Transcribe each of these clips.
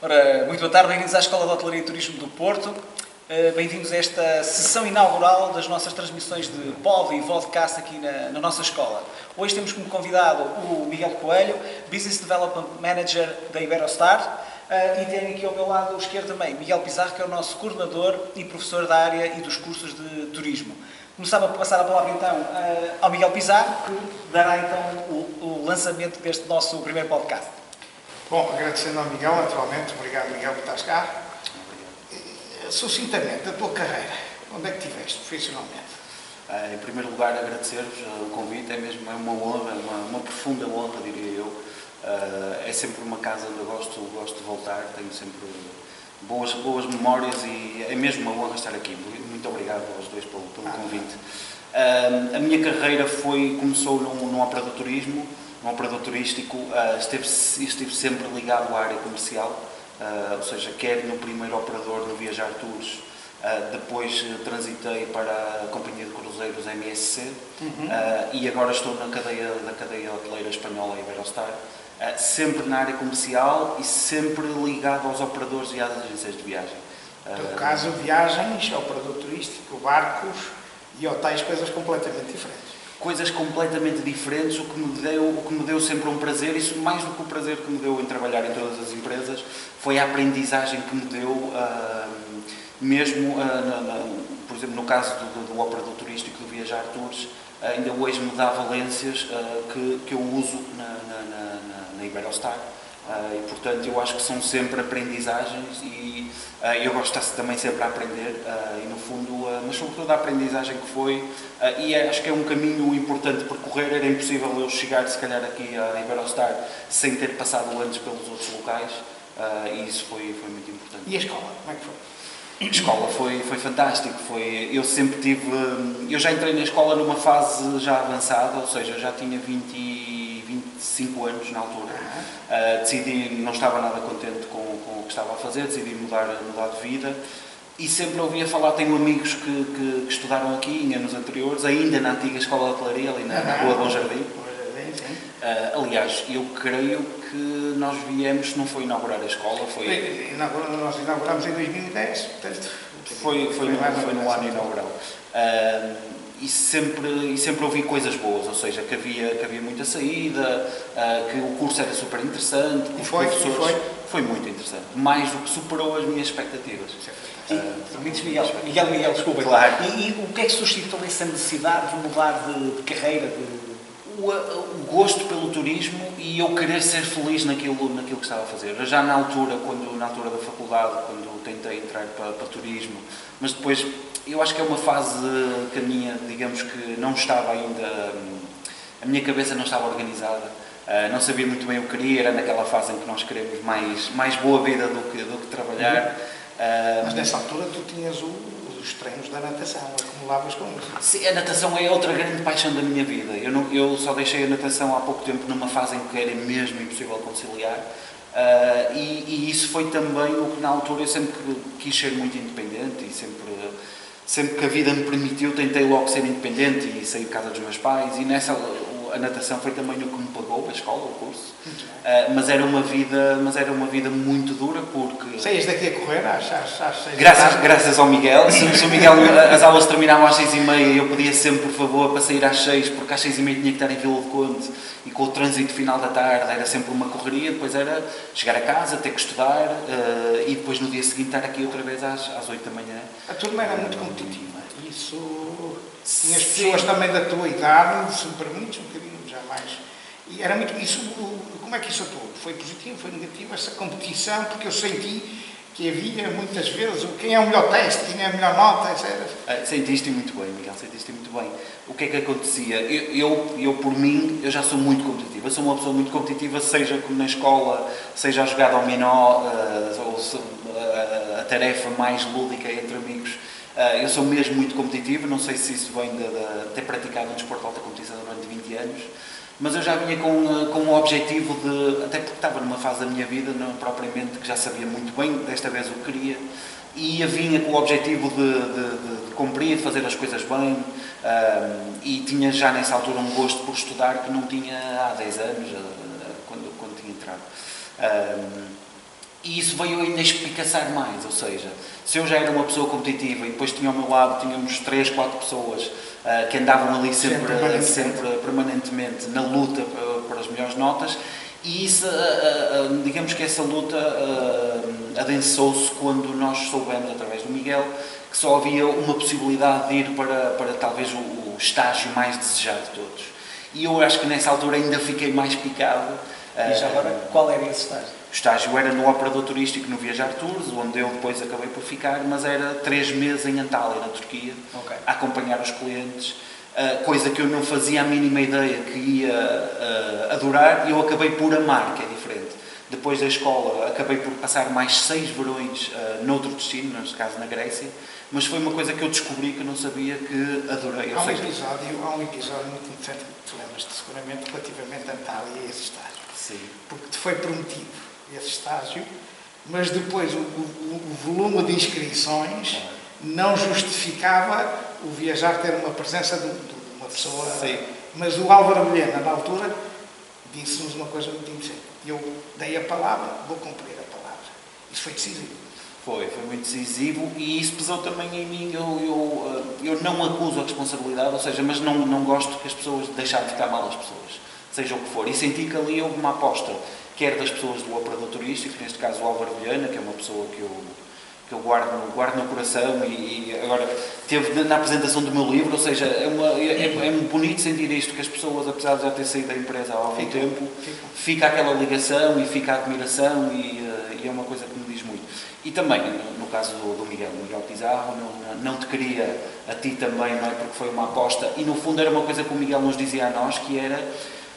Ora, muito boa tarde, bem-vindos à Escola de Hotelaria e Turismo do Porto. Bem-vindos a esta sessão inaugural das nossas transmissões de pod e vodcast aqui na nossa escola. Hoje temos como convidado o Miguel Coelho, Business Development Manager da Iberostar, e tenho aqui ao meu lado esquerdo também Miguel Pizarro, que é o nosso coordenador e professor da área e dos cursos de turismo. Começava a passar a palavra então ao Miguel Pizarro, que dará então o lançamento deste nosso primeiro podcast. Bom, agradecendo ao Miguel, naturalmente, obrigado Miguel por estás cá. Sucintamente, a tua carreira, onde é que estiveste profissionalmente? Em primeiro lugar, agradecer-vos o convite, é mesmo uma honra, uma profunda honra, diria eu. É sempre uma casa onde eu gosto de voltar, tenho sempre boas memórias e é mesmo uma honra estar aqui. Muito obrigado aos dois pelo convite. A minha carreira começou num operador de turismo, num operador turístico, estive sempre ligado à área comercial. Ou seja, quer no primeiro operador no Viajar Tours, depois transitei para a companhia de cruzeiros MSC, e agora estou da cadeia hoteleira espanhola Iberostar, sempre na área comercial e sempre ligado aos operadores e às agências de viagem. No teu caso, viagens, operador turístico, barcos e hotéis, coisas completamente diferentes. Coisas completamente diferentes, o que me deu sempre um prazer, isso mais do que o prazer que me deu em trabalhar em todas as empresas, foi a aprendizagem que me deu, mesmo, por exemplo, no caso do operador turístico do Viajar Tours, ainda hoje me dá valências que eu uso na Iberostar. E, portanto, eu acho que são sempre aprendizagens e eu gosto de estar também sempre a aprender e, no fundo, mas sobretudo a aprendizagem que foi, e acho que é um caminho importante de percorrer. Era impossível eu chegar, se calhar, aqui à Iberostar sem ter passado antes pelos outros locais, e isso foi muito importante. E a escola, como é que foi? A escola foi fantástico, eu já entrei na escola numa fase já avançada, ou seja, eu já tinha 25 anos na altura. Não estava nada contente com o que estava a fazer, decidi mudar de vida e sempre ouvia falar, tenho amigos que estudaram aqui em anos anteriores, ainda na antiga escola de hotelaria, ali na Rua Bom Jardim. Aliás, eu creio que nós viemos, se não foi inaugurar a escola, Nós inauguramos em 2010, portanto... Foi no ano inaugural. E sempre ouvi coisas boas, ou seja, que havia muita saída, que o curso era super interessante, que os professores... Foi muito interessante, mais do que superou as minhas expectativas. Miguel, desculpa. Claro. E o que é que suscitou essa necessidade de mudar de carreira? O gosto pelo turismo e eu querer ser feliz naquilo que estava a fazer. Já na altura da faculdade, quando tentei entrar para turismo, mas depois eu acho que é uma fase que a minha, digamos que não estava ainda, a minha cabeça não estava organizada, não sabia muito bem o que queria, era naquela fase em que nós queremos mais boa vida do que trabalhar. Mas nessa altura tu tinhas os treinos da natação, acumulavas com isso. Sim, a natação é outra grande paixão da minha vida. Eu só deixei a natação há pouco tempo, numa fase em que era mesmo impossível conciliar, e isso foi também o que na altura eu sempre quis ser muito independente e sempre que a vida me permitiu tentei logo ser independente e sair de casa dos meus pais, e a natação foi também o que me pagou a escola, o curso. Mas era uma vida muito dura, porque... Saías daqui a correr às 6 Graças ao Miguel. Se o Miguel, as aulas terminavam às 6h30, eu pedia sempre, por favor, para sair às 6, porque às 6h30 tinha que estar em Vila de Conde, e com o trânsito final da tarde era sempre uma correria, depois era chegar a casa, ter que estudar, e depois no dia seguinte estar aqui outra vez às 8 da manhã. A turma era muito competitiva, isso... Tinhas pessoas também da tua idade, se me permites, um bocadinho já mais. E era muito isso. Como é que isso atuou? Foi positivo, foi negativo essa competição? Porque eu senti que havia muitas vezes quem é o melhor teste, quem é a melhor nota, etc. Sentiste muito bem, Miguel, sentiste muito bem. O que é que acontecia? Eu por mim, eu já sou muito competitivo. Eu sou uma pessoa muito competitiva, seja na escola, seja a jogar dominó, ou a tarefa mais lúdica entre amigos. Eu sou mesmo muito competitivo, não sei se isso vem de ter praticado um desporto de alta competição durante 20 anos, mas eu já vinha com um objetivo até porque estava numa fase da minha vida, não propriamente, que já sabia muito bem, desta vez o que queria, e eu vinha com o objetivo de cumprir, de fazer as coisas bem, e tinha já nessa altura um gosto por estudar que não tinha há 10 anos, quando tinha entrado. E isso veio ainda espicaçar mais, ou seja, se eu já era uma pessoa competitiva e depois tinha ao meu lado, tínhamos 3, 4 pessoas que andavam ali sempre permanentemente na luta para as melhores notas, e isso, digamos que essa luta adensou-se quando nós soubemos, através do Miguel, que só havia uma possibilidade de ir para talvez o estágio mais desejado de todos. E eu acho que nessa altura ainda fiquei mais picado. E já agora, qual era esse estágio? O estágio era no operador turístico no Viajar Tours, onde eu depois acabei por ficar, mas era 3 meses em Antália, na Turquia, a acompanhar os clientes, coisa que eu não fazia a mínima ideia que ia adorar, e eu acabei por amar, que é diferente. Depois da escola, acabei por passar mais 6 verões noutro destino, neste caso na Grécia, mas foi uma coisa que eu descobri que eu não sabia, que adorei. Há um episódio muito interessante que te lembras-te seguramente relativamente a Antália e esse estágio. Sim. Porque te foi prometido esse estágio, mas depois o volume de inscrições não justificava o Viajar ter uma presença de uma pessoa. Sim. Mas o Álvaro Vilhena, na altura, disse-nos uma coisa muito interessante. Eu dei a palavra, vou cumprir a palavra. Isso foi decisivo. Foi muito decisivo, e isso pesou também em mim. Eu não acuso a responsabilidade, ou seja, mas não gosto que as pessoas deixarem de ficar mal as pessoas, seja o que for. E senti que ali houve uma aposta, quer das pessoas do operador turístico, neste caso o Álvaro Vilhena, que é uma pessoa que eu guardo no coração, e agora teve na apresentação do meu livro, ou seja, é bonito sentir isto, que as pessoas, apesar de já ter saído da empresa há algum tempo, fica aquela ligação e fica a admiração, e é uma coisa que me diz muito. E também, no caso do Miguel Pizarro, não te queria a ti também, não é? Porque foi uma aposta, e no fundo era uma coisa que o Miguel nos dizia a nós, que era: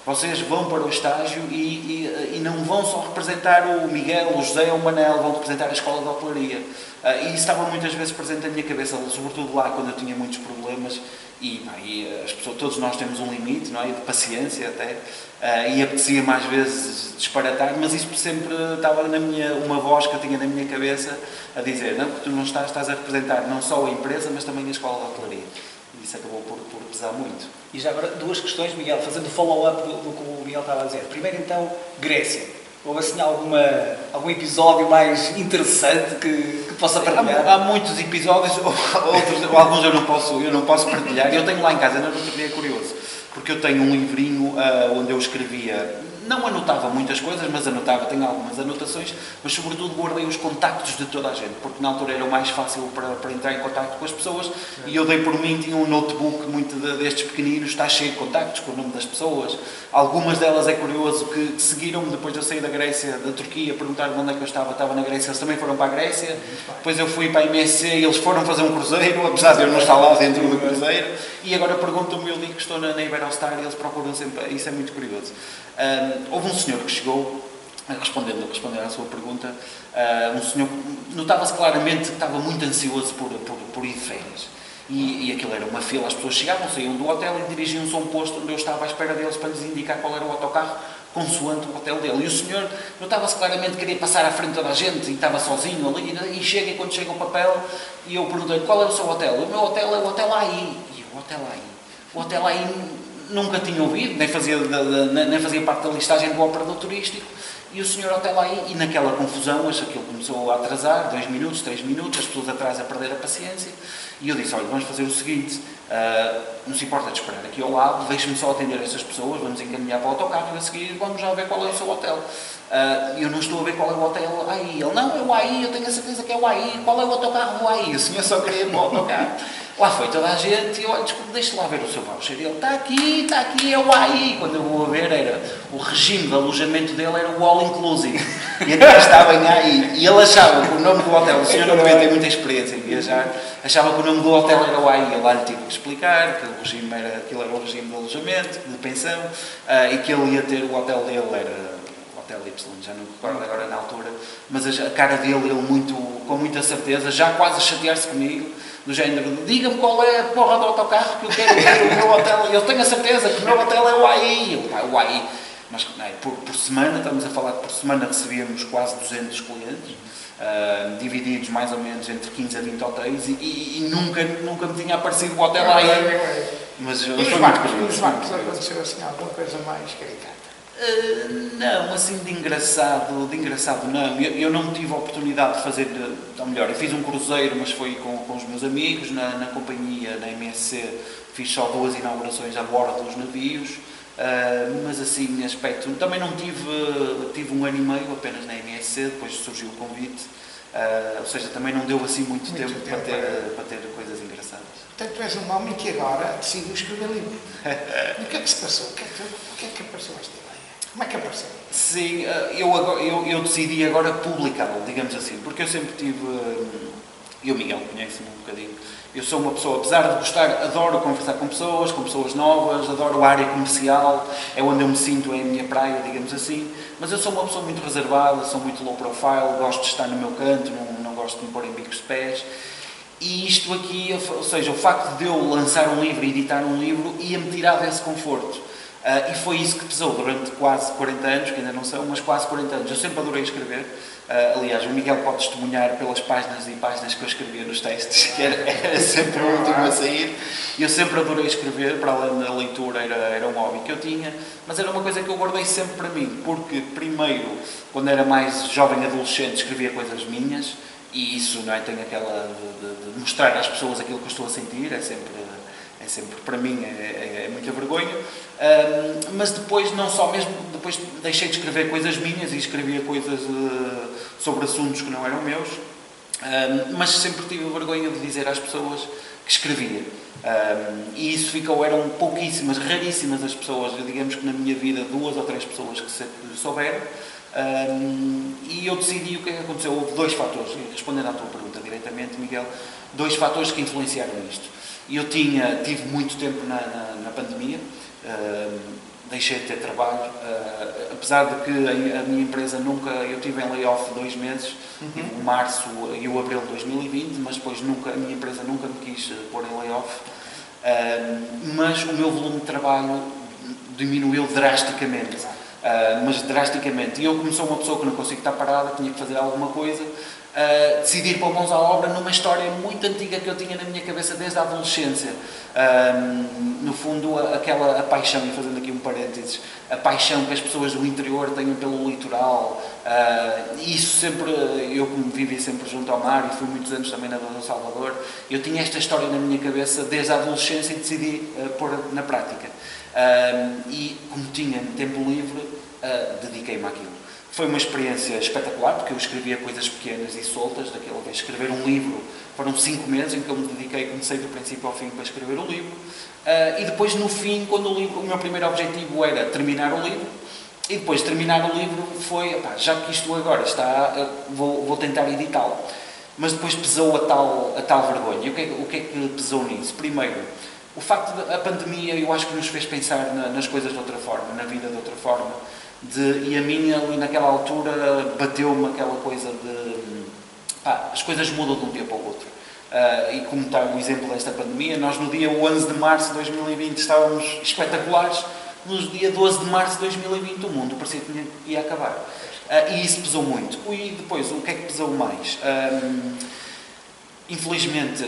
vocês vão para o estágio e não vão só representar o Miguel, o José ou o Manel, vão representar a escola de hotelaria. E isso estava muitas vezes presente na minha cabeça, sobretudo lá quando eu tinha muitos problemas, e as pessoas, todos nós temos um limite, não é? De paciência até, e apetecia mais vezes disparatar, mas isso sempre estava uma voz que eu tinha na minha cabeça a dizer: não, porque tu não estás a representar não só a empresa, mas também a escola de hotelaria. E isso acabou por pesar muito. E já agora, 2 questões, Miguel, fazendo follow-up do que o Miguel estava a dizer. Primeiro, então, Grécia. Houve assim algum episódio mais interessante que possa partilhar? Há muitos episódios, alguns eu não posso partilhar. Eu tenho lá em casa, não é curioso, porque eu tenho um livrinho onde eu escrevia. Não anotava muitas coisas, mas tenho algumas anotações, mas sobretudo guardei os contactos de toda a gente, porque na altura era o mais fácil para entrar em contacto com as pessoas, e eu dei por mim, tinha um notebook muito destes pequeninos, está cheio de contactos com o nome das pessoas. Algumas delas é curioso que seguiram-me depois de eu sair da Grécia, da Turquia, perguntaram onde é que eu estava na Grécia, eles também foram para a Grécia, depois eu fui para a MSC e eles foram fazer um cruzeiro, apesar de eu não estar lá dentro do cruzeiro, e agora perguntam-me, eu digo que estou na Iberostar, e eles procuram sempre, isso é muito curioso. Houve um senhor que chegou, respondendo à sua pergunta, um senhor, notava-se claramente que estava muito ansioso por ir de férias. E aquilo era uma fila, as pessoas chegavam, saíam do hotel e dirigiam-se a um posto onde eu estava à espera deles para lhes indicar qual era o autocarro, consoante o hotel dele. E o senhor, notava-se claramente que queria passar à frente de toda a gente, e estava sozinho ali, e chega, e quando chega o papel, e eu perguntei-lhe: qual é o seu hotel? O meu hotel é o Hotel AI. E o Hotel AI? O Hotel AI nunca tinha ouvido, nem fazia parte da listagem do operador turístico. E o senhor Hotel AI, e naquela confusão, aquilo começou a atrasar, 2 minutos, 3 minutos, as pessoas atrás a perder a paciência, e eu disse: olha, vamos fazer o seguinte, não se importa de esperar aqui ao lado, deixe-me só atender estas pessoas, vamos encaminhar para o autocarro, e a seguir vamos já ver qual é o seu hotel. Eu não estou a ver qual é o hotel AI. Ele: não, é o AI, eu tenho a certeza que é o AI, qual é o autocarro do AI? O senhor só queria ir para o autocarro. Lá foi toda a gente, e olha, desculpe, deixe lá ver o seu voucher. E ele: está aqui, é o AI. Quando eu vou a ver, era o regime de alojamento dele, era o All Inclusive. E então estava em AI. E ele achava que o nome do hotel, o senhor não devia ter muita experiência em viajar, achava que o nome do hotel era o AI. E lá lhe tive que explicar que aquilo era o regime de alojamento, de pensão, e que ele ia ter o hotel dele, era Hotel Y, já não me recordo agora na altura, mas a cara dele, ele com muita certeza, já quase a chatear-se comigo, do género: diga-me qual é a porra do autocarro que eu quero ter o meu hotel. Eu tenho a certeza que o meu hotel é o AI. O AI. Mas por semana, estamos a falar que por semana recebíamos quase 200 clientes, divididos mais ou menos entre 15 a 20 hotéis, e nunca me tinha aparecido o hotel AI. Mas nos barcos aconteceu assim alguma coisa mais caricata? Não, assim de engraçado não. Eu não tive a oportunidade de fazer, ou melhor, eu fiz um cruzeiro, mas foi com os meus amigos, na companhia, na MSC, fiz só 2 inaugurações a bordo dos navios, mas assim, aspecto, também não tive 1 ano e meio apenas na MSC, depois surgiu o convite, ou seja, também não deu assim muito tempo para ter coisas engraçadas. Portanto, tu és um homem que agora decidiu escrever livro. E o que é que se passou? O que é que apareceu esta ideia? Como é que apareceu? Sim, eu decidi agora publicá-lo, digamos assim, porque eu sempre tive, e o Miguel conhece-me um bocadinho, eu sou uma pessoa, apesar de gostar, adoro conversar com pessoas novas, adoro a área comercial, é onde eu me sinto, é a minha praia, digamos assim, mas eu sou uma pessoa muito reservada, sou muito low profile, gosto de estar no meu canto, não gosto de me pôr em bicos de pés. E isto aqui, ou seja, o facto de eu lançar um livro e editar um livro ia-me tirar desse conforto. E foi isso que pesou durante quase 40 anos, que ainda não são, mas quase 40 anos. Eu sempre adorei escrever. Aliás, o Miguel pode testemunhar pelas páginas e páginas que eu escrevia nos textos, que era sempre o último a sair. Eu sempre adorei escrever, para além da leitura, era um hobby que eu tinha, mas era uma coisa que eu guardei sempre para mim, porque primeiro, quando era mais jovem adolescente, escrevia coisas minhas, e isso, não é, tem aquela de mostrar às pessoas aquilo que eu estou a sentir, é sempre para mim, é muita vergonha, mas depois, não só mesmo, depois deixei de escrever coisas minhas e escrevia coisas sobre assuntos que não eram meus, mas sempre tive vergonha de dizer às pessoas que escrevia. E isso eram pouquíssimas, raríssimas as pessoas, digamos que na minha vida 2 ou 3 pessoas que souberam. E eu decidi o que é que aconteceu. Houve 2 fatores, respondendo à tua pergunta diretamente, Miguel, 2 fatores que influenciaram isto. Eu tive muito tempo na pandemia, deixei de ter trabalho, apesar de que a minha empresa eu tive em layoff 2 meses, o março e o abril de 2020, mas depois a minha empresa nunca me quis pôr em layoff, mas o meu volume de trabalho diminuiu drasticamente. Mas drasticamente. E eu, como sou uma pessoa que não consigo estar parada, tinha que fazer alguma coisa, decidi ir para mãos à obra numa história muito antiga que eu tinha na minha cabeça desde a adolescência. No fundo, a paixão, e fazendo aqui um parênteses, a paixão que as pessoas do interior têm pelo litoral, e isso sempre, eu como vivi sempre junto ao mar e fui muitos anos também nadador no Salvador, eu tinha esta história na minha cabeça desde a adolescência e decidi pôr na prática. E como tinha tempo livre, dediquei-me àquilo. Foi uma experiência espetacular, porque eu escrevia coisas pequenas e soltas, daquela vez. Escrever um livro foram 5 meses em que eu me dediquei, comecei do princípio ao fim para escrever o livro. E depois, no fim, quando o meu primeiro objetivo era terminar o livro, e depois de terminar o livro foi, já que isto agora está, vou tentar editá-lo. Mas depois pesou a tal vergonha. E o que é que pesou nisso? Primeiro, o facto da pandemia, eu acho que nos fez pensar nas coisas de outra forma, na vida de outra forma. E a minha, ali naquela altura, bateu-me aquela coisa de... as coisas mudam de um dia para o outro. E como está o exemplo desta pandemia, nós no dia 11 de março de 2020 estávamos espetaculares, no dia 12 de março de 2020 o mundo parecia que ia acabar. E isso pesou muito. E depois, o que é que pesou mais? Infelizmente,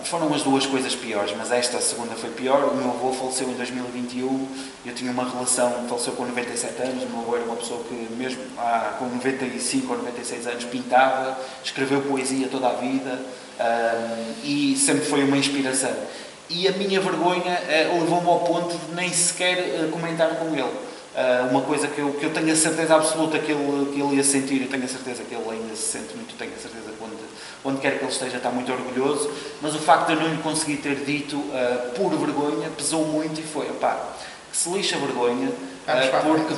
foram as 2 coisas piores, mas esta, a segunda, foi pior. O meu avô faleceu em 2021, eu tinha uma relação, faleceu com 97 anos, o meu avô era uma pessoa que mesmo com 95 ou 96 anos pintava, escreveu poesia toda a vida, e sempre foi uma inspiração. E a minha vergonha levou-me ao ponto de nem sequer comentar com ele. Uma coisa que eu tenho a certeza absoluta que ele ia sentir, eu tenho a certeza que ele ainda se sente muito, tenho a certeza que onde quer que ele esteja está muito orgulhoso, mas o facto de eu não lhe conseguir ter dito por vergonha pesou muito e foi, que se lixa a vergonha, porque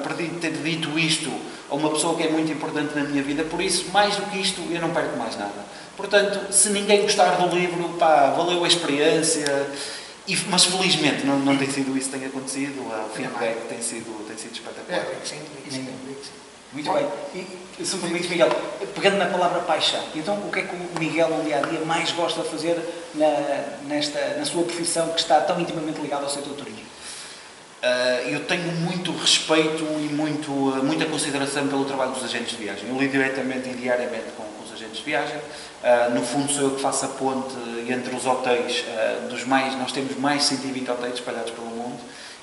perdi de ter dito isto a uma pessoa que é muito importante na minha vida, por isso, mais do que isto, eu não perco mais nada. Portanto, se ninguém gostar do livro, valeu a experiência. Mas felizmente não tem sido isso que tem acontecido, o feedback tem sido espetacular. Muito bem. E, se me permites, Miguel, pegando na palavra paixão, então o que é que o Miguel no dia a dia mais gosta de fazer na sua profissão que está tão intimamente ligada ao setor turismo? Eu tenho muito respeito e muita consideração pelo trabalho dos agentes de viagem. Eu lido diretamente e diariamente com os agentes de viagem. No fundo sou eu que faço a ponte entre os hotéis, nós temos mais de 120 hotéis espalhados pelo mundo,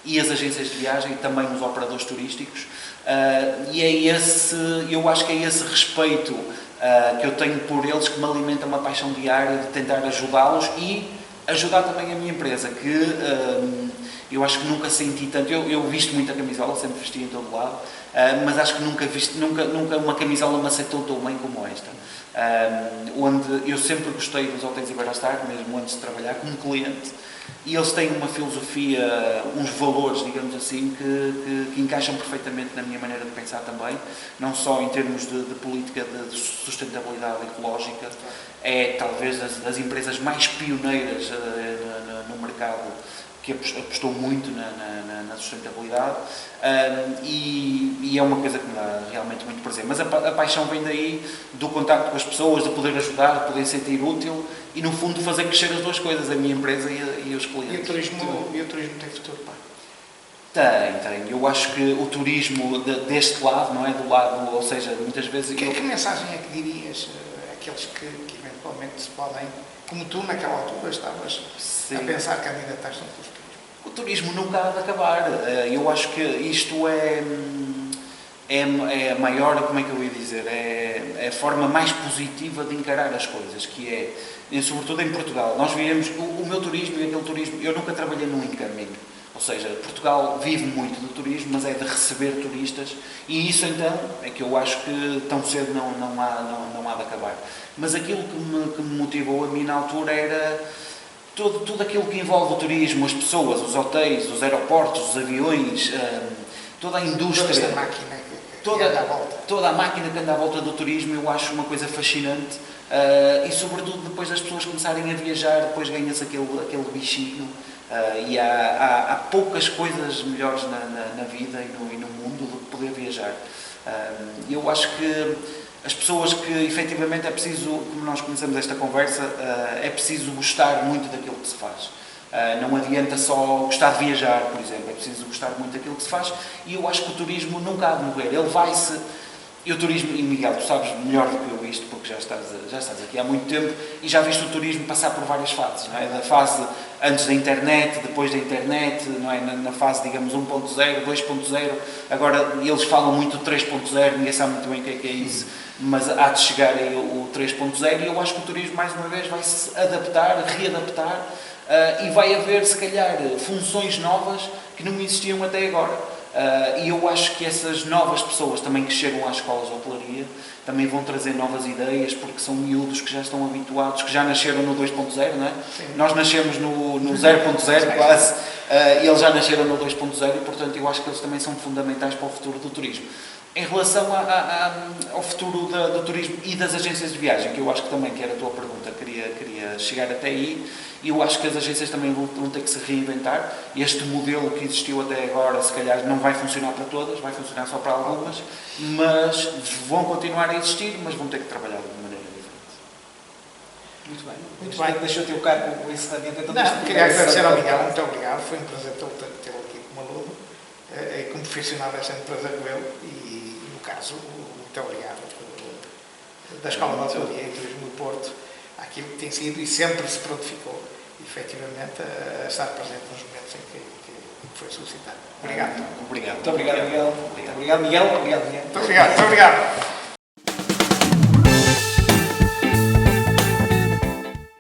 e as agências de viagem, e também os operadores turísticos, e eu acho que é esse respeito que eu tenho por eles que me alimenta uma paixão diária de tentar ajudá-los e ajudar também a minha empresa, que eu acho que nunca senti tanto. Eu visto muita camisola, sempre vesti em todo lado, mas acho que nunca uma camisola me aceitou tão bem como esta. Onde eu sempre gostei dos hotéis Iberostar, mesmo antes de trabalhar como cliente, e eles têm uma filosofia, uns valores, digamos assim, que encaixam perfeitamente na minha maneira de pensar também, não só em termos de política de sustentabilidade ecológica, é talvez das empresas mais pioneiras no mercado, que apostou muito na sustentabilidade, e é uma coisa que me dá realmente muito prazer. Mas a paixão vem daí, do contacto com as pessoas, de poder ajudar, de poder sentir útil e, no fundo, fazer crescer as duas coisas, a minha empresa e os clientes. E o turismo tem futuro, pá? Tem. Eu acho que o turismo deste lado, não é do lado, ou seja, muitas vezes... Que mensagem é que dirias àqueles que eventualmente se podem, como tu naquela altura estavas a pensar candidatar-se ao turismo? O turismo nunca há de acabar. Eu acho que isto é a maior, como é que eu ia dizer, é a forma mais positiva de encarar as coisas, que é, sobretudo em Portugal. Nós vivemos o meu turismo e aquele turismo, eu nunca trabalhei num incoming. Ou seja, Portugal vive muito do turismo, mas é de receber turistas, e isso então é que eu acho que tão cedo não há de acabar. Mas aquilo que me motivou a mim na altura era tudo aquilo que envolve o turismo, as pessoas, os hotéis, os aeroportos, os aviões, toda a indústria. Toda esta máquina que anda à volta. Toda a máquina que anda à volta do turismo, eu acho uma coisa fascinante, e sobretudo depois das pessoas começarem a viajar, depois ganha-se aquele bichinho. E há poucas coisas melhores na vida e no mundo do que poder viajar. Eu acho que as pessoas que efetivamente é preciso, como nós começamos esta conversa, é preciso gostar muito daquilo que se faz. Não adianta só gostar de viajar, por exemplo, é preciso gostar muito daquilo que se faz, e eu acho que o turismo nunca há de morrer, ele vai-se... E o turismo, e Miguel, tu sabes melhor do que eu isto, porque já estás aqui há muito tempo e já viste o turismo passar por várias fases, não é? Da fase antes da internet, depois da internet, não é? Na fase, digamos, 1.0, 2.0, agora eles falam muito de 3.0, ninguém sabe muito bem o que é isso, mas há de chegar aí o 3.0, e eu acho que o turismo, mais uma vez, vai se adaptar, readaptar, e vai haver, se calhar, funções novas que não existiam até agora. E eu acho que essas novas pessoas também que chegam às escolas de hotelaria também vão trazer novas ideias, porque são miúdos que já estão habituados, que já nasceram no 2.0, não é? Sim. Nós nascemos no 0.0 quase, e eles já nasceram no 2.0, e portanto eu acho que eles também são fundamentais para o futuro do turismo. Em relação ao futuro do turismo e das agências de viagem, que eu acho que também, que era a tua pergunta, queria chegar até aí, e eu acho que as agências também vão ter que se reinventar. Este modelo que existiu até agora, se calhar, não vai funcionar para todas, vai funcionar só para algumas, mas vão continuar a existir, mas vão ter que trabalhar de maneira diferente. Muito bem. Deixa-te tocar com o encerramento. Então, queria agradecer ao Miguel, muito obrigado, foi um prazer tê-lo aqui como aluno, e como profissional é sempre um prazer vê-lo, e no caso, muito obrigado da Escola de Hotelaria e Turismo do Porto, aquilo que tem sido e sempre se prontificou, efetivamente, a estar presente nos momentos em que foi solicitado. Obrigado. Obrigado. Muito obrigado, Miguel. Muito obrigado.